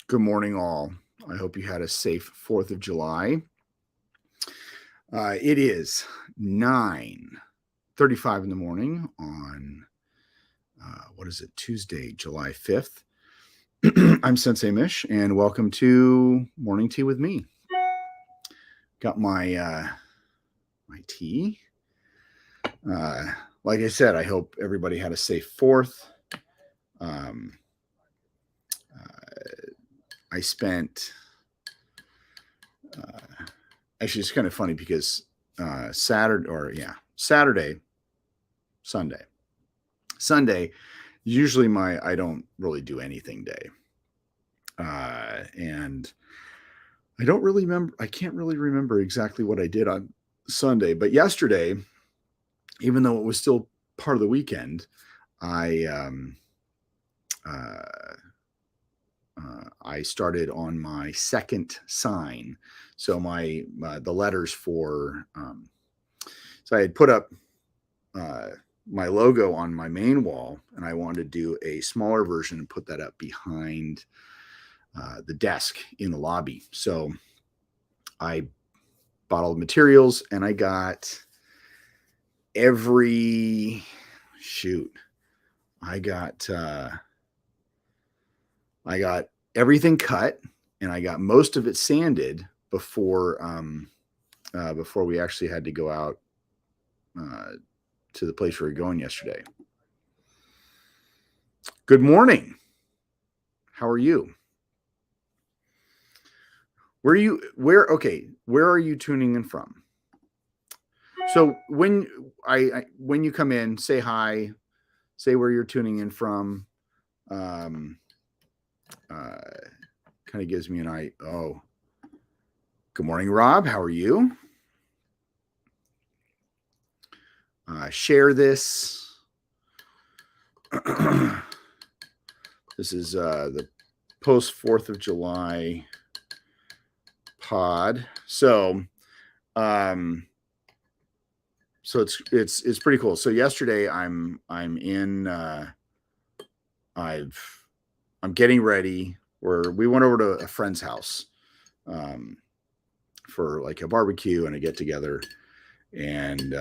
Good morning, all. I hope you had a safe 4th of July. It is 9:35 in the morning on, Tuesday, July 5th. I'm Sensei Mish, and welcome to Morning Tea with me. Got my tea. Like I said, I hope everybody had a safe 4th. I spent actually, it's kind of funny because Sunday, usually I don't really do anything day. And I can't really remember exactly what I did on Sunday, but yesterday, even though it was still part of the weekend, I started on my second sign. So the letters for, so I had put up my logo on my main wall, and I wanted to do a smaller version and put that up behind the desk in the lobby. So I bought all the materials, and I got I got everything cut, and I got most of it sanded before we actually had to go out to the place we were going yesterday. Good morning. How are you? Where are you tuning in from? So when you come in, say hi, say where you're tuning in from. Kind of gives me an eye. Oh, good morning, Rob. How are you? Share this. This is the post 4th of July pod. So it's pretty cool. So yesterday I'm getting ready. We went over to a friend's house for like a barbecue and a get together, and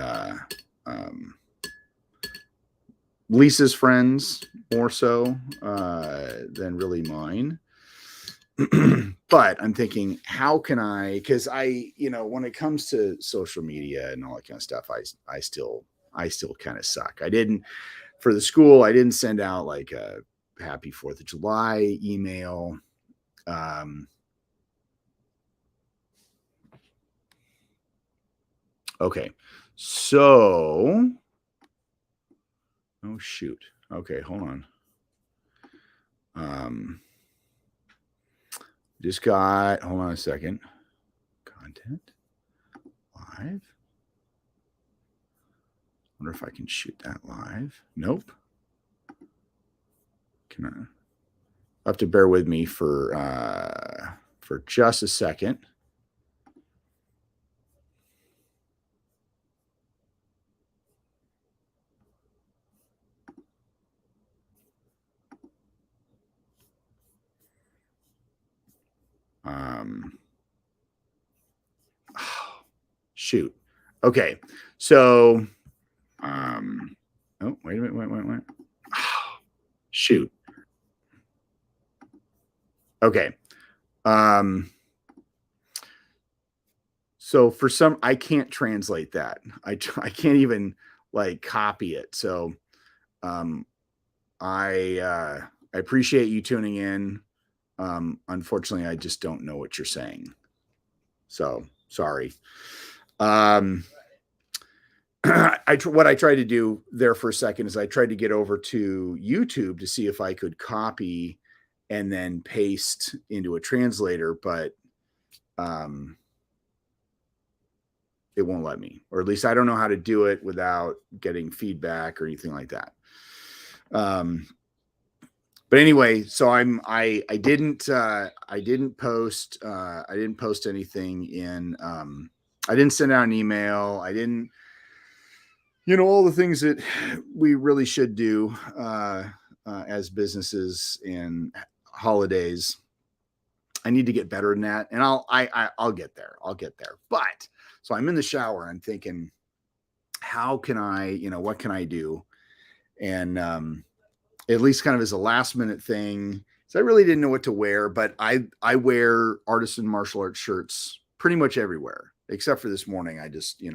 Lisa's friends more so than really mine. But I'm thinking, how can because when it comes to social media and all that kind of stuff, I still kind of suck. For the school, I didn't send out like a happy 4th of July email. Okay. So, oh shoot. Okay, hold on. Hold on a second. Content live. Wonder if I can shoot that live. Nope. I have to bear with me for just a second. Shoot. Okay. So, oh, wait a minute. Wait. Shoot. Okay. So I can't translate that. I can't even like copy it. So, I appreciate you tuning in. Unfortunately, I just don't know what you're saying. So sorry. What I tried to do there for a second is I tried to get over to YouTube to see if I could copy and then paste into a translator, but it won't let me, or at least I don't know how to do it without getting feedback or anything like that. But anyway, so I didn't post anything in. I didn't send out an email. I didn't, all the things that we really should do as businesses and holidays. I need to get better than that. And I'll get there. I'll get there. But so I'm in the shower. I'm thinking, how can I, what can I do? And at least kind of as a last minute thing. So I really didn't know what to wear, but I wear artisan martial arts shirts pretty much everywhere, except for this morning. I just, I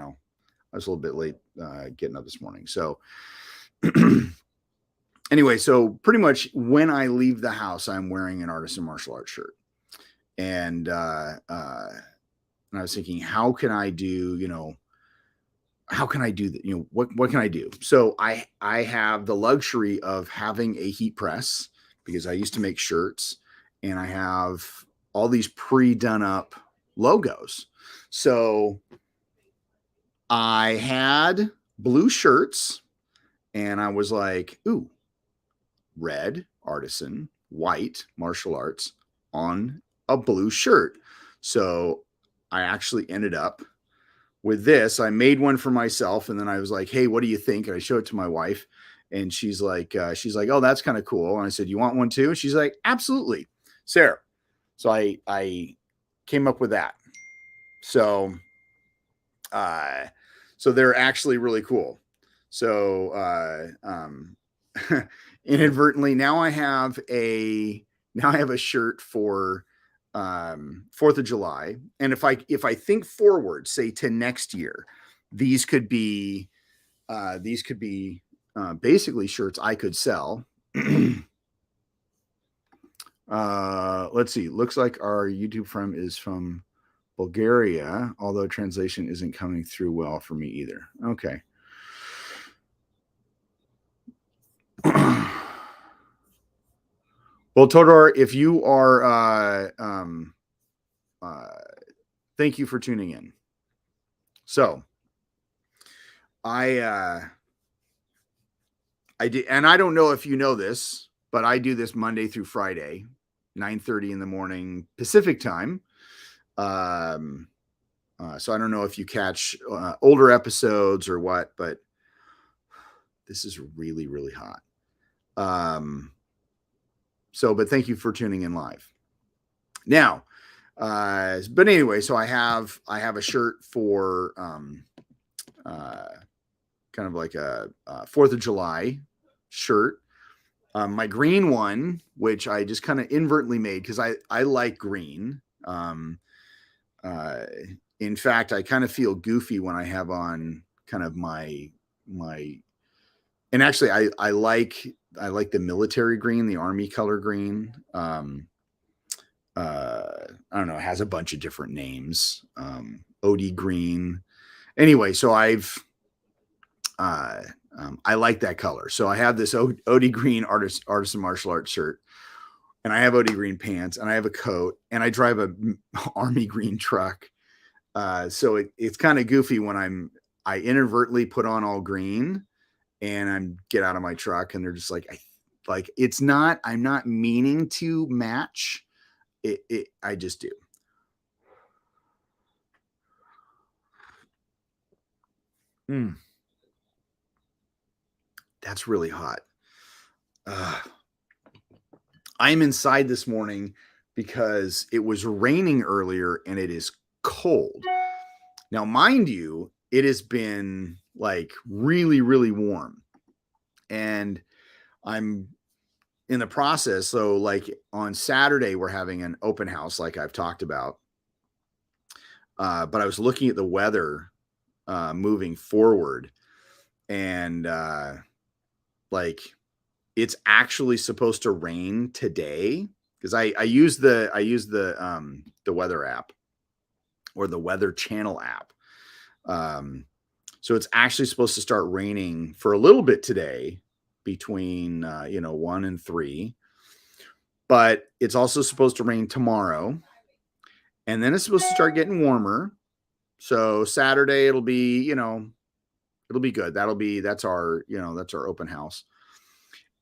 was a little bit late getting up this morning. So anyway, so pretty much when I leave the house, I'm wearing an artisan martial arts shirt. And I was thinking, how can I do, how can I do that? What can I do? So I have the luxury of having a heat press because I used to make shirts, and I have all these pre-done up logos. So I had blue shirts, and I was like, ooh, red artisan, white martial arts on a blue shirt. So I actually ended up with this. I made one for myself, and then I was like, hey, what do you think? And I showed it to my wife, and she's like, oh, that's kind of cool. And I said, you want one too? And she's like, absolutely, Sarah. So I came up with that. So so they're actually really cool. So inadvertently, now I have a shirt for 4th of July. And if I think forward, say to next year, these could be basically shirts I could sell. Let's see. Looks like our YouTube friend is from Bulgaria, although translation isn't coming through well for me either. Okay. Well, Todor, if you are, thank you for tuning in. So I did, and I don't know if you know this, but I do this Monday through Friday, 9:30 in the morning Pacific time. So I don't know if you catch older episodes or what, but this is really, really hot. But thank you for tuning in live. Now, but anyway, so I have a shirt for kind of like a 4th of July shirt. My green one, which I just kind of inadvertently made because I like green. In fact, I kind of feel goofy when I have on kind of my, and actually I like the military green, the army color green. I don't know, it has a bunch of different names. OD green. Anyway, so I like that color. So I have this OD green artisan martial arts shirt, and I have OD green pants, and I have a coat, and I drive a army green truck. So it's kind of goofy when I inadvertently put on all green and I'm get out of my truck, and they're just like, I'm not meaning to match it. I just do. That's really hot. I'm inside this morning because it was raining earlier and it is cold. Now, mind you, it has been like really, really warm, and I'm in the process. So like on Saturday, we're having an open house, like I've talked about. But I was looking at the weather moving forward, and like it's actually supposed to rain today because I use the weather app or the Weather Channel app. So it's actually supposed to start raining for a little bit today between 1 and 3, but it's also supposed to rain tomorrow, and then it's supposed to start getting warmer. So Saturday it'll be it'll be good. That's our open house.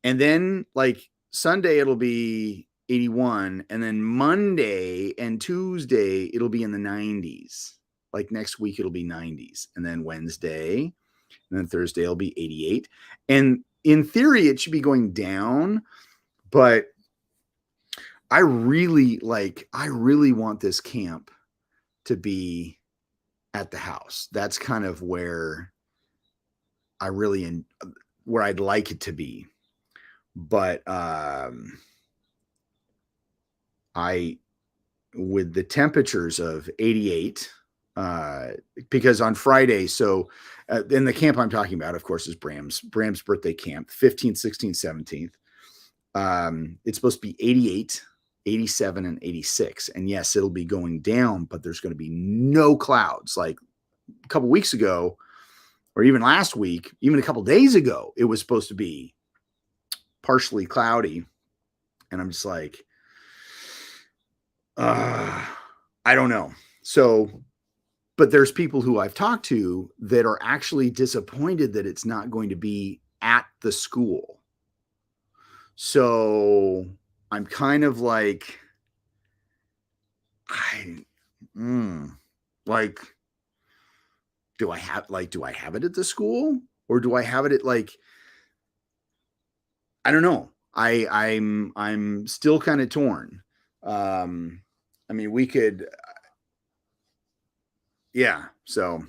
And then like Sunday it'll be 81, and then Monday and Tuesday it'll be in the 90s. Like next week it'll be 90s, and then Wednesday and then Thursday it'll be 88. And in theory it should be going down, but I really want this camp to be at the house. That's kind of where where I'd like it to be. But I with the temperatures of 88, because on Friday, so in the camp I'm talking about, of course, is Bram's birthday camp, 15th, 16th, 17th. It's supposed to be 88, 87, and 86. And yes, it'll be going down, but there's going to be no clouds. Like a couple weeks ago, or even last week, even a couple days ago, it was supposed to be partially cloudy. And I'm just like, I don't know. So, but there's people who I've talked to that are actually disappointed that it's not going to be at the school. So I'm kind of like, like, do I have it at the school, or do I have it at, like, I don't know. I'm still kind of torn. I mean, we could, yeah. So,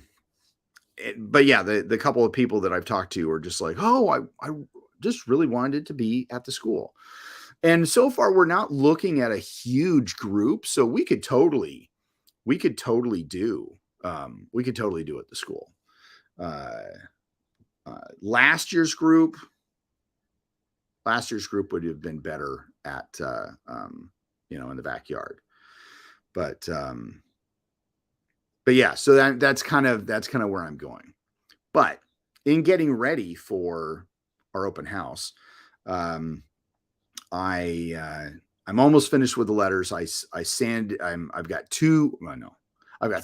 but yeah, the couple of people that I've talked to are just like, oh, I just really wanted it to be at the school. And so far, we're not looking at a huge group, so we could totally do we could totally do at the school. Last year's group would have been better at in the backyard. But yeah, so that's kind of where I'm going. But in getting ready for our open house, I'm almost finished with the letters. I've got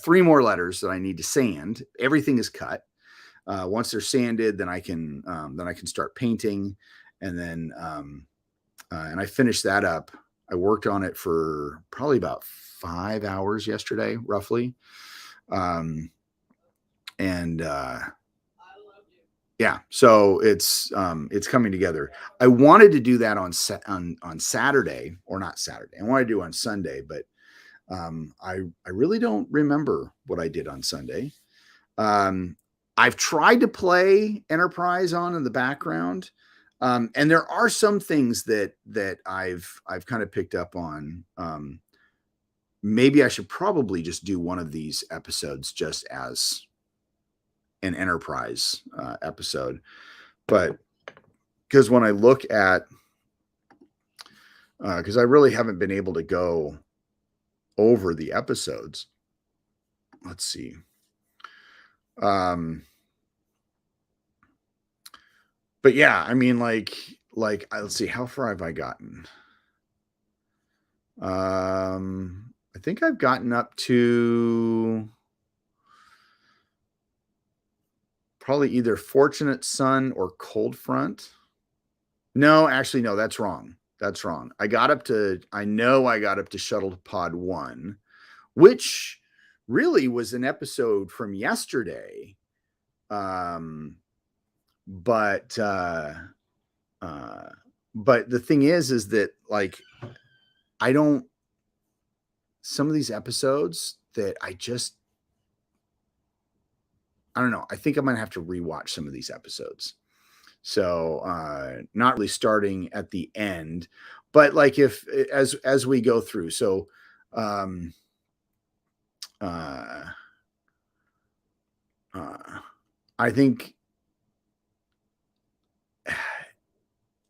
three more letters that I need to sand. Everything is cut. Once they're sanded, then I can start painting, and then and I finished that up. I worked on it for probably about 5 hours yesterday, roughly. Yeah, so it's coming together. I wanted to do that on Saturday, or not Saturday. I want to do on Sunday, but I really don't remember what I did on Sunday. I've tried to play Enterprise on in the background, and there are some things that I've kind of picked up on. Maybe I should probably just do one of these episodes just as an Enterprise episode, but because when I look at, because I really haven't been able to go over the episodes. Let's see. But yeah, I mean, like let's see, how far have I gotten? I think I've gotten up to probably either Fortunate Son or Cold Front. No, actually, no, that's wrong. That's wrong. I got up to Shuttle Pod 1, which really was an episode from yesterday. But the thing is that, like, some of these episodes that I don't know. I think I'm going to have to rewatch some of these episodes. So, not really starting at the end, but like as we go through. So, I think,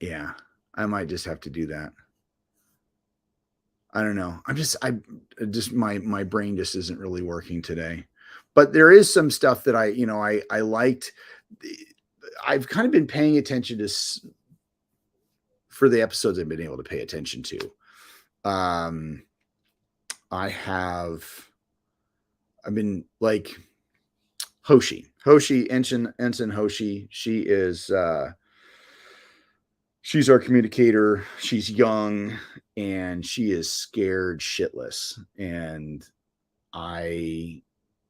yeah, I might just have to do that. I don't know. My brain just isn't really working today, but there is some stuff that I liked. I've kind of been paying attention to for the episodes I've been able to pay attention to. I've been like Hoshi, Ensign Hoshi. She is, she's our communicator. She's young and she is scared shitless. And I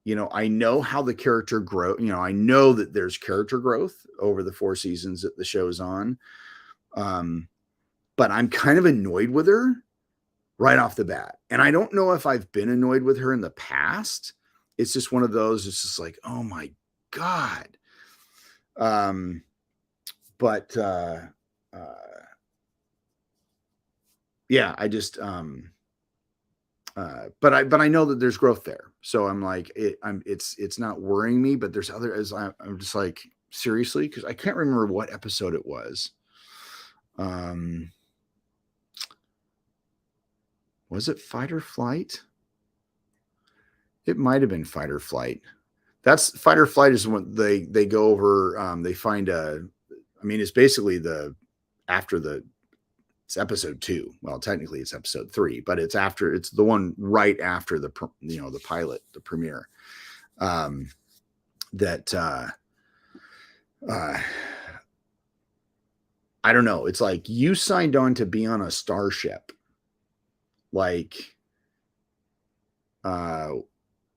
know how the character grow. I know that there's character growth over the 4 seasons that the show's on. But I'm kind of annoyed with her right off the bat. And I don't know if I've been annoyed with her in the past. It's just one of those, it's just like, oh my God. But yeah, I just, but I know that there's growth there. So I'm like, it's not worrying me, but there's other, I'm just like, seriously? Cause I can't remember what episode it was. Was it Fight or Flight? It might've been Fight or Flight. That's Fight or Flight is when they go over, they find it's basically it's episode 2. Well, technically it's episode 3, but it's the one right after the pilot, the premiere. I don't know. It's like you signed on to be on a starship. Like,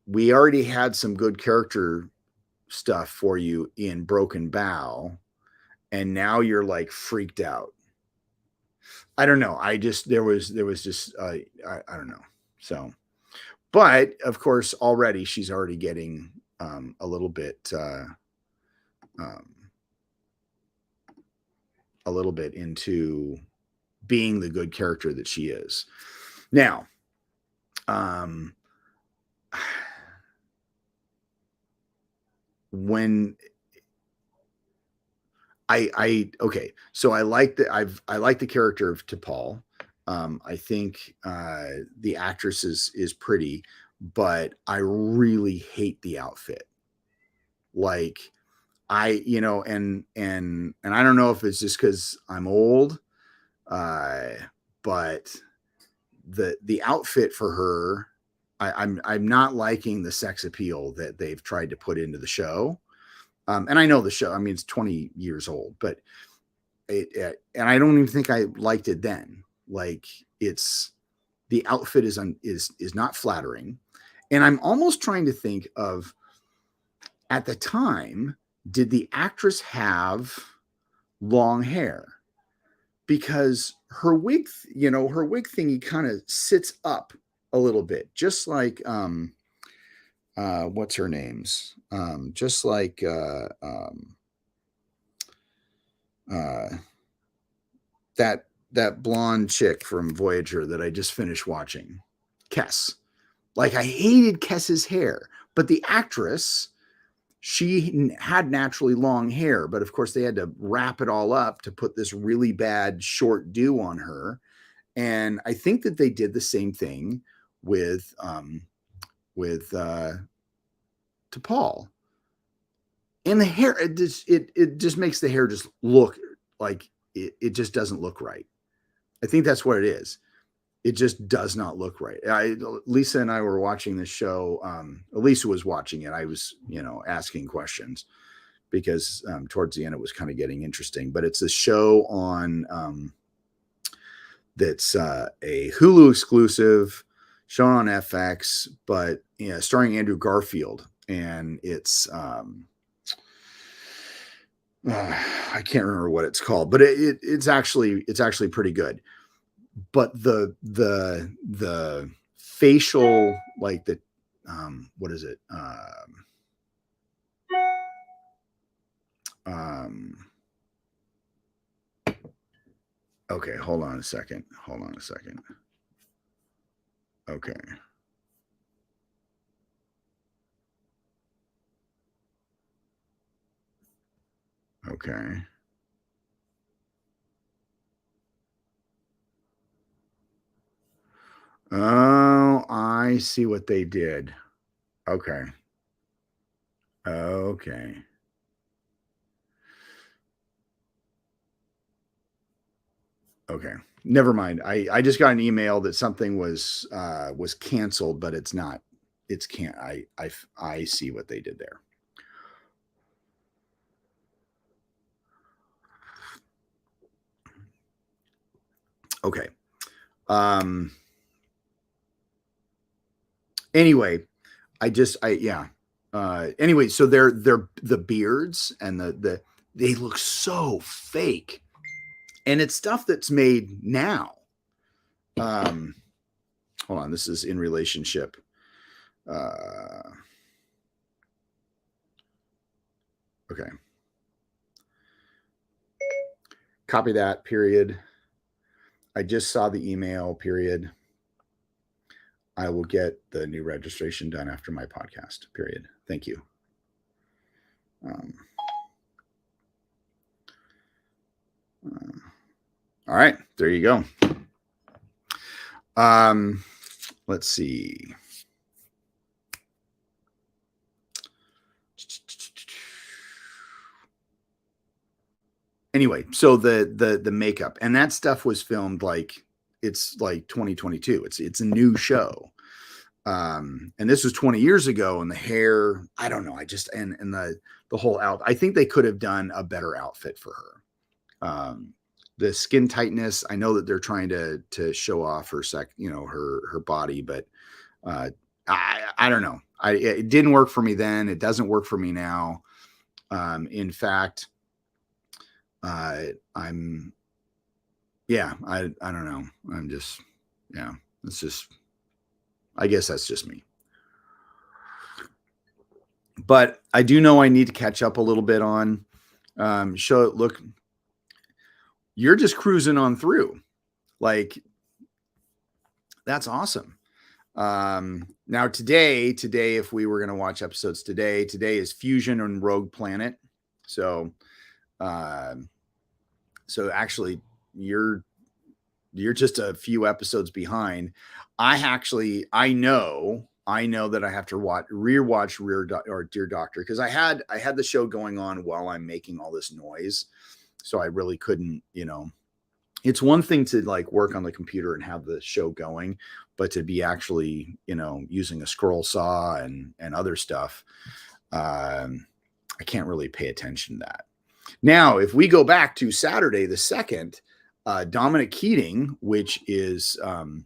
we already had some good character stuff for you in Broken Bow, and now you're like freaked out. I don't know. There was just I don't know. So, but of course, already she's already getting a little bit into being the good character that she is. Now, when okay, so I like the character of T'Pol. I think the actress is pretty, but I really hate the outfit. Like, and I don't know if it's just because I'm old, but the outfit for her, I'm not liking the sex appeal that they've tried to put into the show. And I know the show, it's 20 years old, but and I don't even think I liked it then. Like, the outfit is not flattering. And I'm almost trying to think of, at the time, did the actress have long hair? Because her wig thingy kind of sits up a little bit, just like, what's her name's? Just like that blonde chick from Voyager that I just finished watching, Kes. Like, I hated Kes's hair, but the actress, she had naturally long hair, but of course they had to wrap it all up to put this really bad short do on her. And I think that they did the same thing with T'Pol. And the hair, it just makes the hair just look like it just doesn't look right. I think that's what it is. It just does not look right. Lisa and I were watching this show. Lisa was watching it. I was, asking questions because towards the end it was kind of getting interesting. But it's a show on that's a Hulu exclusive, shown on FX, but starring Andrew Garfield, and it's I can't remember what it's called, but it's actually pretty good. But the facial, like the what is it? Okay, hold on a second. Okay. Okay. Oh, I see what they did. Okay. Okay. Okay. Never mind. I just got an email that something was canceled, but it's not. It's can't. I see what they did there. Okay. Anyway, anyway, so they're the beards and they look so fake, and it's stuff that's made now. hold on, this is in relationship. Okay. Copy that, period. I just saw the email, period. I will get the new registration done after my podcast, period. Thank you. All right, there you go. Let's see. Anyway, so the makeup and that stuff was filmed like it's like 2022. It's a new show. And this was 20 years ago, and the hair, I don't know. I just and the whole out. I think they could have done a better outfit for her. The skin tightness, I know that they're trying to show off her her body, but I don't know. It didn't work for me then. It doesn't work for me now. In fact, I don't know. I'm just, yeah, it's just, I guess that's just me. But I do know I need to catch up a little bit on look, you're just cruising on through. Like, that's awesome. Now today, if we were going to watch episodes today is Fusion and Rogue Planet. So actually you're just a few episodes behind. I know that I have to rewatch Dear Doctor, because I had the show going on while I'm making all this noise. So I really couldn't, it's one thing to like work on the computer and have the show going, but to be actually, using a scroll saw and other stuff, I can't really pay attention to that. Now, if we go back to Saturday the 2nd, Dominic Keating, which is, and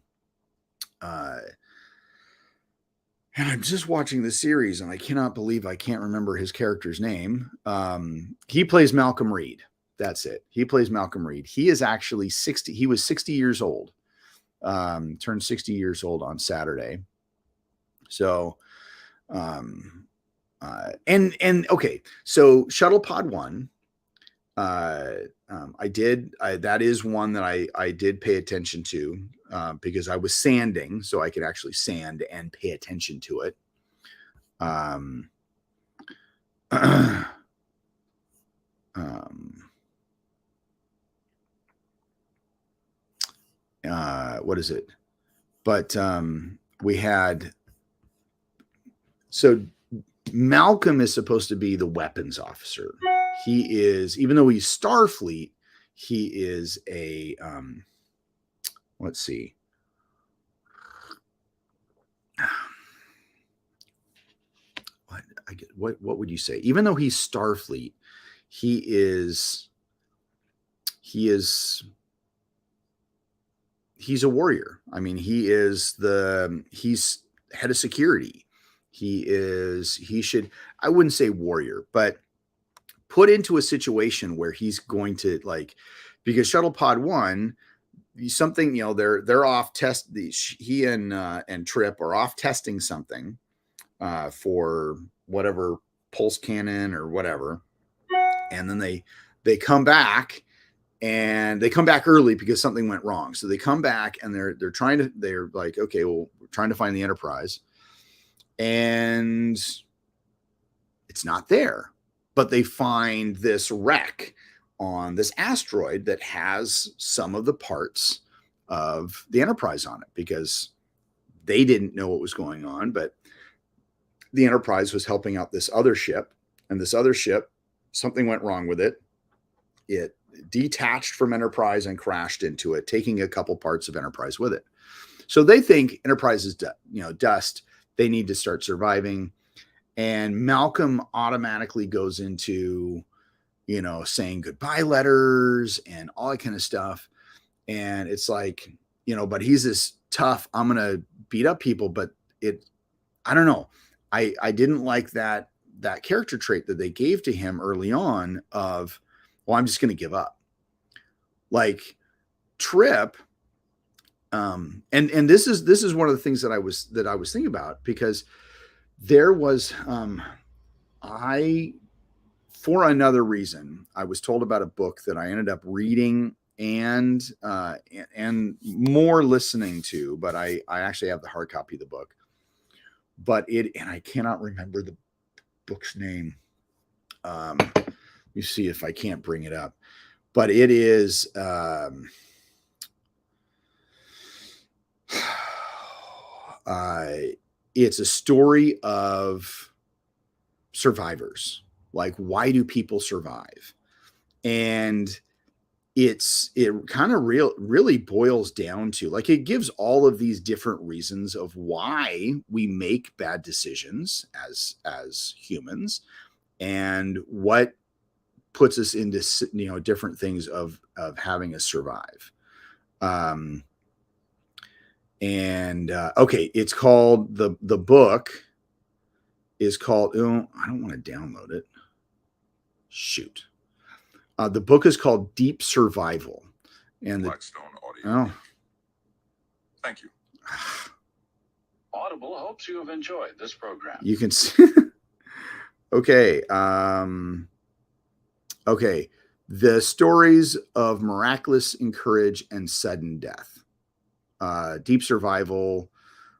I'm just watching the series and I cannot believe I can't remember his character's name. He plays Malcolm Reed. That's it. He plays Malcolm Reed. He is actually 60. He was 60 years old, turned 60 years old on Saturday. So, okay. So Shuttle Pod 1, that is one that I did pay attention to, because I was sanding, so I could actually sand and pay attention to it. What is it? But we had, so Malcolm is supposed to be the weapons officer. He is, even though he's Starfleet, he is a, let's see. What would you say? Even though he's Starfleet, he's a warrior. I mean, he's head of security. I wouldn't say warrior, but put into a situation where he's going to, like, because Shuttle Pod 1, something, they're off he and Trip are off testing something for whatever pulse cannon or whatever. And then they come back, and they come back early because something went wrong. So they come back and they're like, okay, well, we're trying to find the Enterprise, and it's not there, but they find this wreck on this asteroid that has some of the parts of the Enterprise on it, because they didn't know what was going on, but the Enterprise was helping out this other ship, and this other ship, something went wrong with it. It detached from Enterprise and crashed into it, taking a couple parts of Enterprise with it. So they think Enterprise is dust. They need to start surviving. And Malcolm automatically goes into, saying goodbye letters and all that kind of stuff. And it's like, but he's this tough, I'm going to beat up people. But I don't know. I didn't like that character trait that they gave to him early on of, well, I'm just going to give up. Like Trip And this is one of the things that I was thinking about, because there was I for another reason, I was told about a book that I ended up reading and more listening to, but I actually have the hard copy of the book. But and I cannot remember the book's name. Let me see if I can't bring it up. But it is it's a story of survivors. Like, why do people survive? And it kind of really boils down to, like, it gives all of these different reasons of why we make bad decisions as humans, and what puts us into, you know, different things of having us survive. Okay, it's called, the book is called, oh, I don't want to download it. Shoot. The book is called Deep Survival. And Blackstone Audio. Oh. Thank you. Audible hopes you have enjoyed this program. You can see. Okay. Okay. The stories of miraculous courage and sudden death. Deep Survival,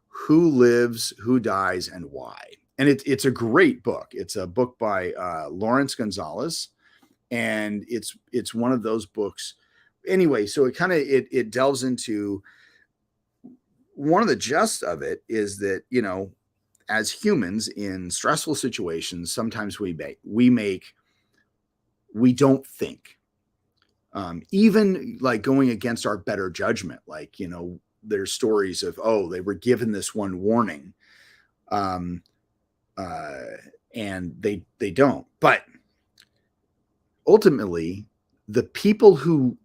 who lives, who dies, and why. And it's a great book. It's a book by Lawrence Gonzalez, and it's one of those books. Anyway, so it delves into, one of the gist of it is that, you know, as humans in stressful situations, sometimes we don't think, even like going against our better judgment. Like, you know, there's stories of, oh, they were given this one warning, and they don't. But ultimately, the people who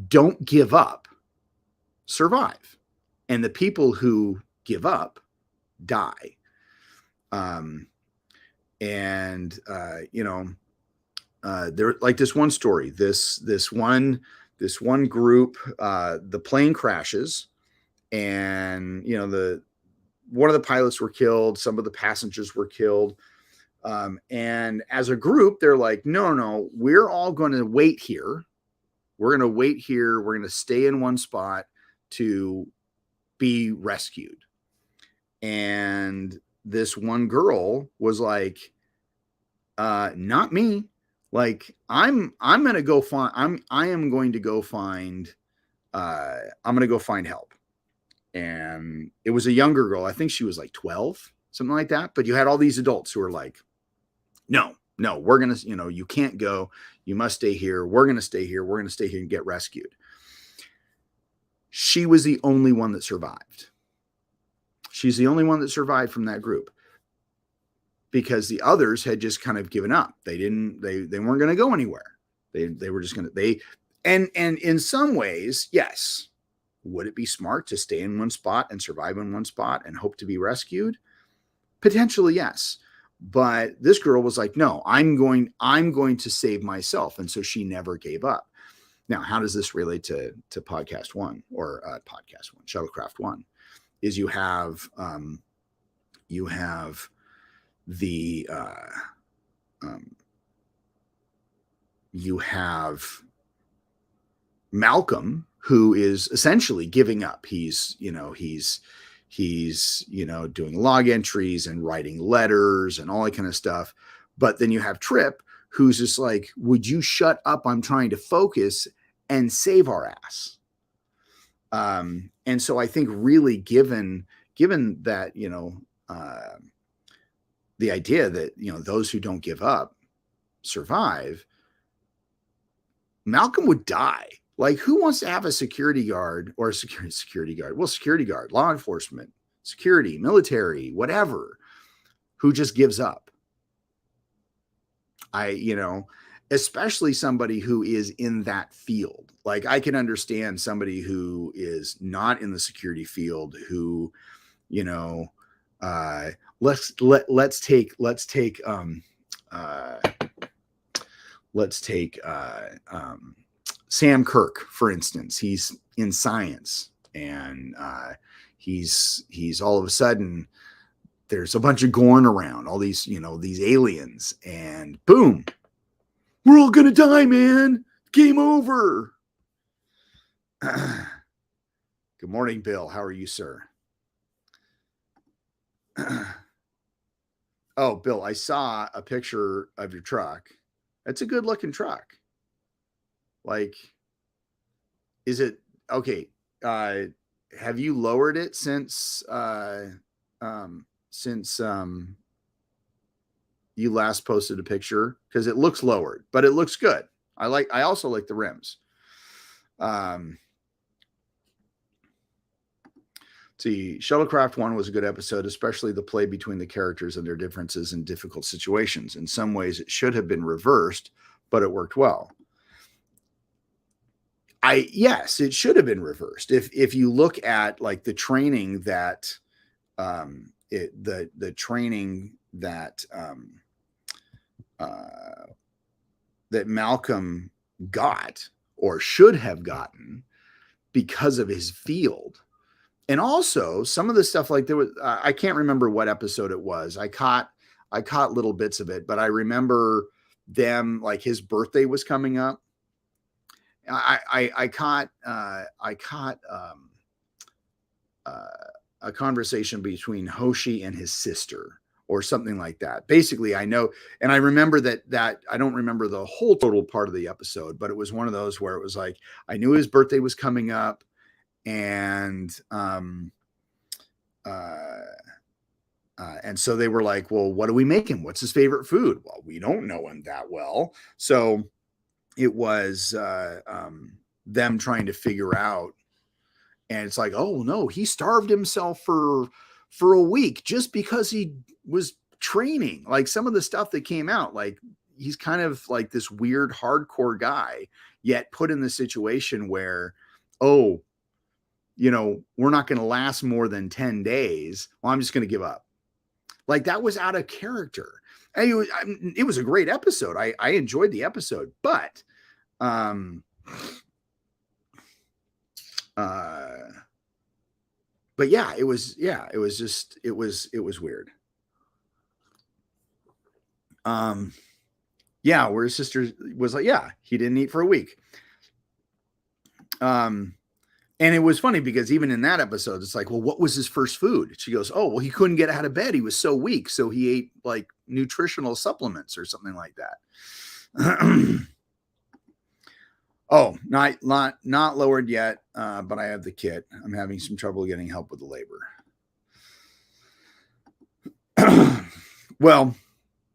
don't give up survive, and the people who give up die. You know, there, like, this one story, this one group, the plane crashes, and, you know, one of the pilots were killed, some of the passengers were killed. And as a group, they're like, no, we're all going to wait here. We're going to wait here. We're going to stay in one spot to be rescued. And this one girl was like, not me. Like, I'm going to go find, I am going to go find, I'm going to go find help. And it was a younger girl. I think she was like 12, something like that. But you had all these adults who were like, no, we're going to, you know, you can't go. You must stay here. We're going to stay here. We're going to stay here and get rescued. She was the only one that survived. She's the only one that survived from that group, because the others had just kind of given up. They weren't going to go anywhere. They were just going to, and in some ways, yes. Would it be smart to stay in one spot and survive in one spot and hope to be rescued? Potentially, yes. But this girl was like, no, I'm going to save myself. And so she never gave up. Now, how does this relate to podcast one, or podcast one, Shuttlecraft One? Is you have the you have Malcolm, who is essentially giving up. He's doing log entries and writing letters and all that kind of stuff. But then you have Trip, who's just like, would you shut up? I'm trying to focus and save our ass. And so I think, really, given that, you know, the idea that, you know, those who don't give up survive, Malcolm would die. Like, who wants to have a security guard, or a security guard? Well, security guard, law enforcement, security, military, whatever, who just gives up? Especially somebody who is in that field. Like, I can understand somebody who is not in the security field, who, you know, let's take Sam Kirk, for instance. He's in science. and he's all of a sudden there's a bunch of Gorn around, all these, you know, these aliens, and boom, we're all gonna die, man. Game over. Good morning, Bill. How are you, sir? Oh, Bill, I saw a picture of your truck. That's a good looking truck. Like, is it okay? Have you lowered it since you last posted a picture? Because it looks lowered, but it looks good. I also like the rims. See, Shuttlecraft 1 was a good episode, especially the play between the characters and their differences in difficult situations. In some ways, it should have been reversed, but it worked well. Yes, it should have been reversed. If you look at like the training that the training that that Malcolm got or should have gotten because of his field. And also some of the stuff, like there was, I can't remember what episode it was. I caught little bits of it, but I remember them, like his birthday was coming up. I caught a conversation between Hoshi and his sister or something like that. Basically, I know, and I remember that I don't remember the whole total part of the episode, but it was one of those where it was like, I knew his birthday was coming up. And so they were like, well, what do we make him? What's his favorite food? Well, we don't know him that well. So it was them trying to figure out. And it's like, oh no, he starved himself for a week just because he was training. Like some of the stuff that came out, like he's kind of like this weird hardcore guy, yet put in the situation where, oh, you know, we're not going to last more than 10 days. Well, I'm just going to give up. Like that was out of character. And it was a great episode. I enjoyed the episode, but yeah, it was weird. Yeah, where his sister was like, yeah, he didn't eat for a week. And it was funny because even in that episode, it's like, well, what was his first food? She goes, oh, well, he couldn't get out of bed. He was so weak. So he ate like nutritional supplements or something like that. Oh, not lowered yet, but I have the kit. I'm having some trouble getting help with the labor. Well,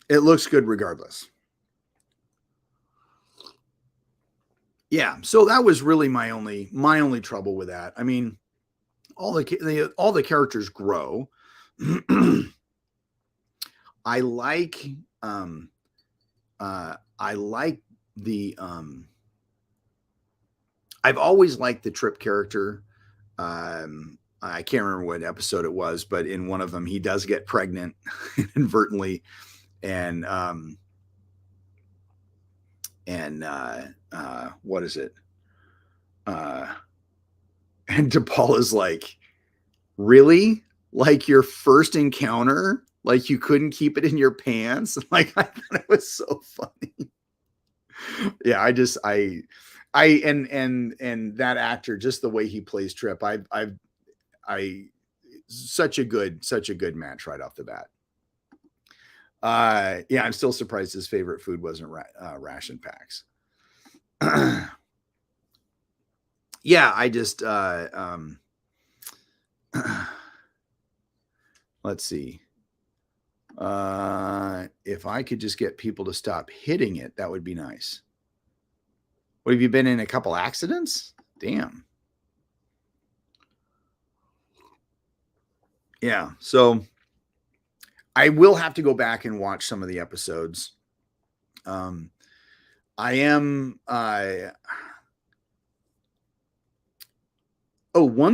it looks good regardless. Yeah, so that was really my only trouble with that. I mean, all the characters grow. I like the I've always liked the Trip character. I can't remember what episode it was, but in one of them he does get pregnant inadvertently, and what is it? And DePaul is like, really? Like your first encounter? Like you couldn't keep it in your pants? Like I thought it was so funny. Yeah, and that actor, just the way he plays Trip, such a good match right off the bat. Yeah, I'm still surprised his favorite food wasn't ration packs. Yeah, I just let's see. If I could just get people to stop hitting it, that would be nice. What, have you been in a couple accidents? Damn. Yeah, so I will have to go back and watch some of the episodes. One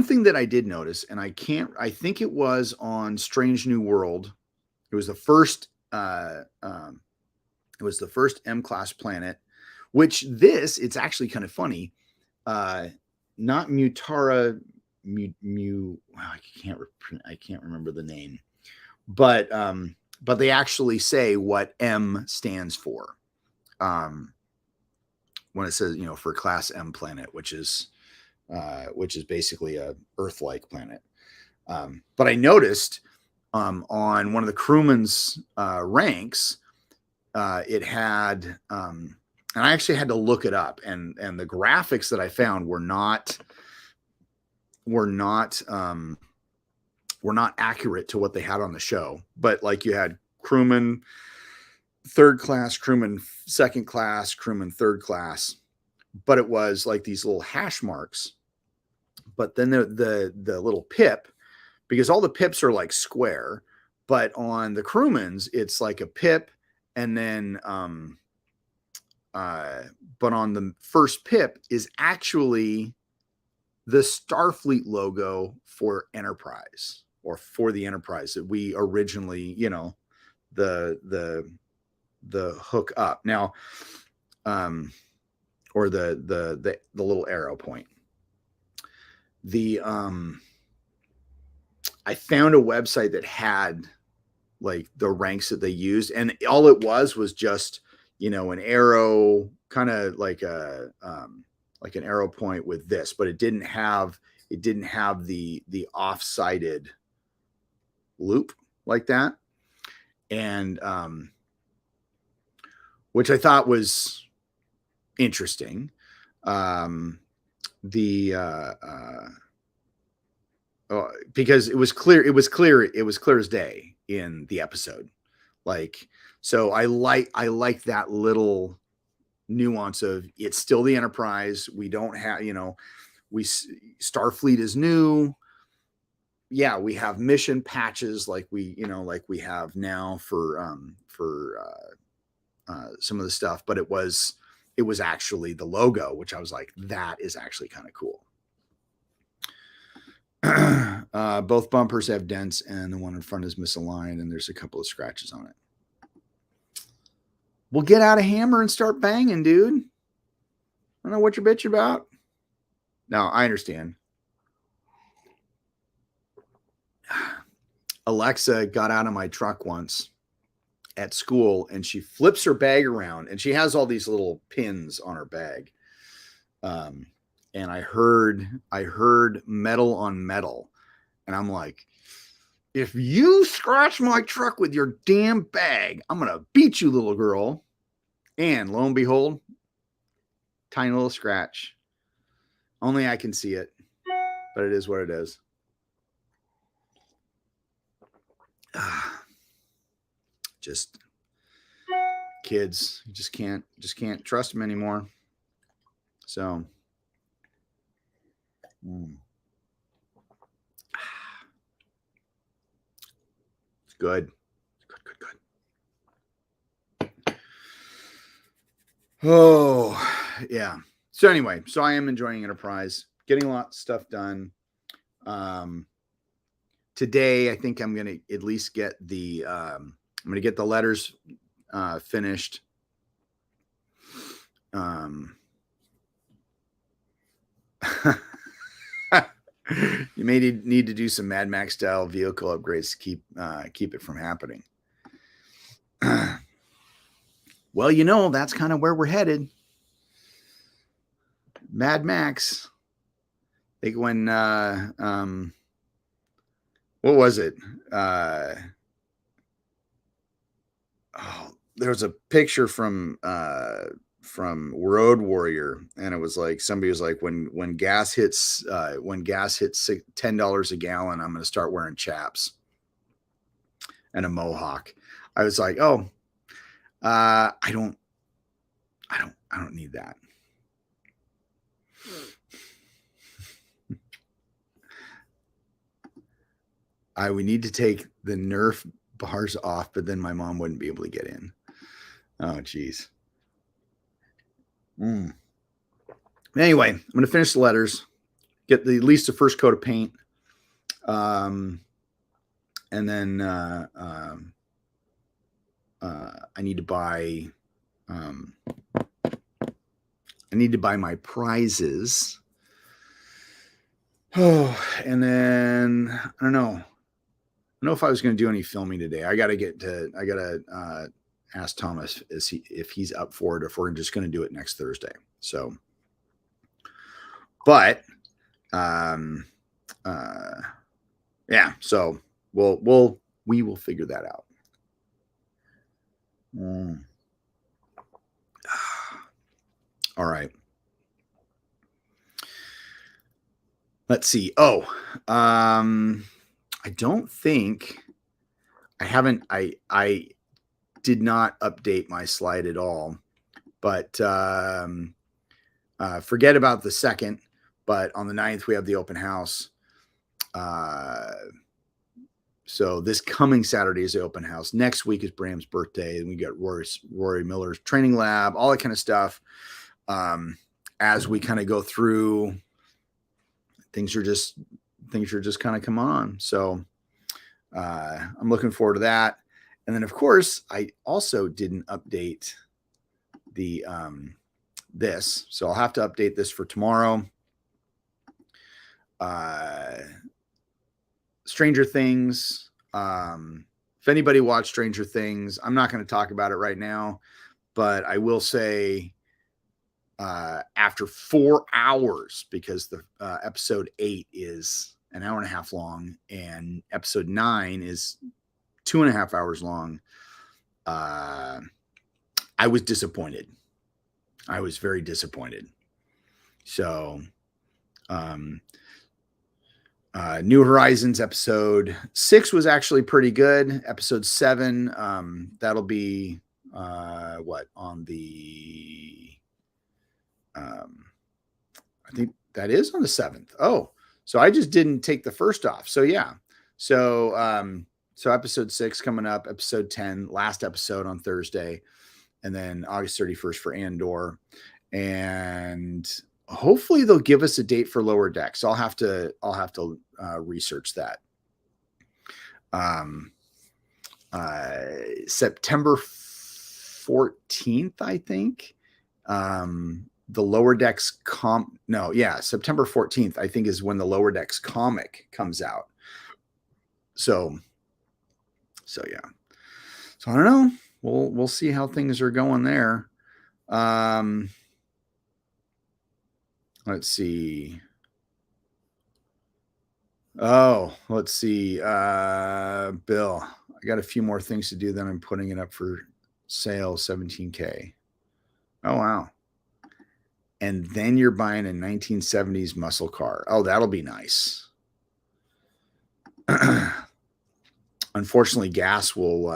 thing that I did notice, and I think it was on Strange New World. It was the first M-class planet, which it's actually kind of funny. Not Mutara I can't remember the name, but they actually say what M stands for. When it says, for class M planet, which is basically a Earth-like planet. But I noticed on one of the crewmen's ranks, it had, and I actually had to look it up, and the graphics that I found were not accurate to what they had on the show. But like, you had crewman third class, crewman second class, crewman third class, but it was like these little hash marks. But then the little pip, because all the pips are like square, but on the crewman's it's like a pip, and then but on the first pip is actually the Starfleet logo for Enterprise, or for the Enterprise that we originally, the hook up now, or the little arrow point. I found a website that had like the ranks that they used, and all it was just, an arrow, kind of like an arrow point with this, but it didn't have the off-sided loop like that. And which I thought was interesting. Because it was clear as day in the episode. Like, so I like that little nuance of, it's still the Enterprise. We don't have, Starfleet is new. Yeah, we have mission patches like we have now for some of the stuff, but it was actually the logo, which I was like, that is actually kind of cool. Both bumpers have dents, and the one in front is misaligned, and there's a couple of scratches on it. Well, get out a hammer and start banging, dude. I don't know what you're bitching about. No, I understand. Alexa got out of my truck once at school, and she flips her bag around, and she has all these little pins on her bag. And I heard metal on metal, and I'm like, if you scratch my truck with your damn bag, I'm going to beat you, little girl. And lo and behold, tiny little scratch. Only I can see it, but it is what it is. Just kids, you just can't trust them anymore. So it's good. Oh, yeah. So anyway, so I am enjoying Enterprise, getting a lot of stuff done. Today, I think I'm going to at least get the, I'm going to get the letters finished. You may need to do some Mad Max style vehicle upgrades to keep it from happening. Well, that's kind of where we're headed. Mad Max. I think when what was it? There was a picture from Road Warrior, and it was like, somebody was like, when gas hits $10 a gallon, I'm going to start wearing chaps and a mohawk. I was like, oh, I don't need that. We need to take the Nerf bars off, but then my mom wouldn't be able to get in. Oh, geez. Anyway, I'm going to finish the letters, get at least the first coat of paint. And then I need to buy my prizes. Oh, And then I don't know if I was going to do any filming today. I got to ask Thomas if he's up for it, if we're just going to do it next Thursday. So, but, yeah, so we will figure that out. All right. Let's see. I don't think I did not update my slide at all, but forget about the 2nd, but on the 9th, we have the open house. So this coming Saturday is the open house. Next week is Bram's birthday, and we got Rory Miller's training lab, all that kind of stuff. As we kind of go through, things are just kind of come on. So I'm looking forward to that. And then of course, I also didn't update the this, so I'll have to update this for tomorrow. Stranger Things. If anybody watched Stranger Things, I'm not going to talk about it right now, but I will say after 4 hours, because the episode 8 is an hour and a half long and episode 9 is 2.5 hours long, I was disappointed. I was very disappointed. So New Horizons episode 6 was actually pretty good. Episode 7, that'll be what, on the I think that is on the 7th. Oh, so I just didn't take the first off. So yeah. So episode 6 coming up, episode 10, last episode on Thursday, and then August 31st for Andor. And hopefully they'll give us a date for Lower Decks. I'll have to research that. September 14th, I think. The Lower Decks September 14th, I think, is when the Lower Decks comic comes out. So yeah. So I don't know. We'll see how things are going there. Let's see. Oh, let's see. Bill, I got a few more things to do. Then I'm putting it up for sale, 17K. Oh, wow. And then you're buying a 1970s muscle car. Oh, that'll be nice. Unfortunately, gas will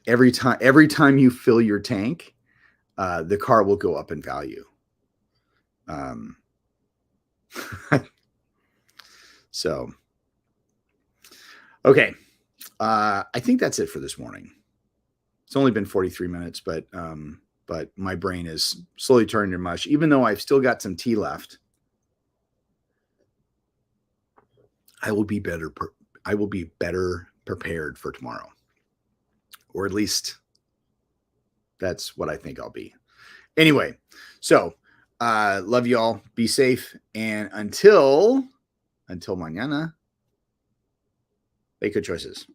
every time you fill your tank, the car will go up in value. So, okay. I think that's it for this morning. It's only been 43 minutes, but my brain is slowly turning to mush, even though I've still got some tea left. I will be better prepared for tomorrow, or at least that's what I think I'll be. Anyway, so love you all. Be safe, and until mañana, make good choices.